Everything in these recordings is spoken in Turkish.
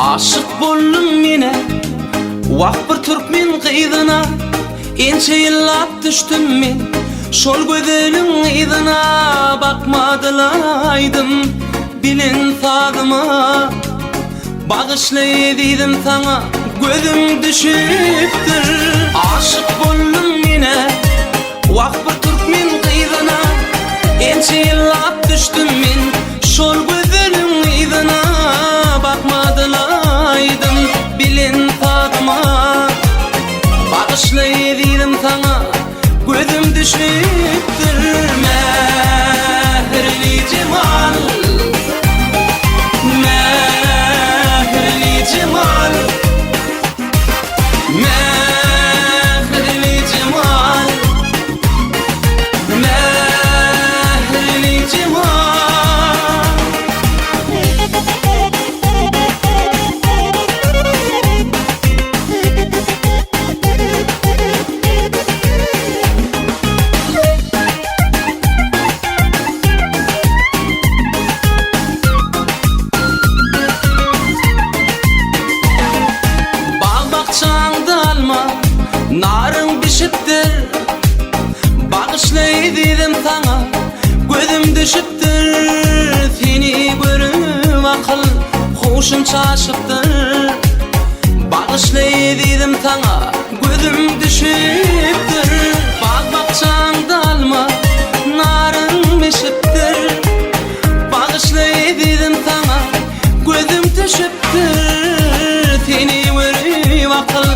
Aşık boldum mine Waq bir türkmen qydyna Ençe yıllap düştüm men Şol gözeliň ýzyna bakmadylaydım Bilin tadyma Bagışlay diýdim sana gözüm düşüpdir Aşık boldum mine Waq bir türkmen qydyna Ençe yıllap düştüm men Şol gözeliň ýzyna bakmadylaydım Bilin tadyma Bagışlay diýdim sana gözüm düşüpdir Mähirli cemal Mähirli cemal Mähirli cemal Mähirli cemal Narın bişipdir Bagışlay diýdim sana gözüm düşüpdir Seni görüp akıl hoşum çaşıpdır Bagışlay diýdim sana gözüm düşüpdir Bag bakçaňda alma narın bişipdir Bagışlay diýdim sana gözüm düşüpdir Seni görüp akıl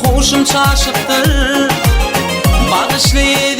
hoşum çaşıptır Bagışlay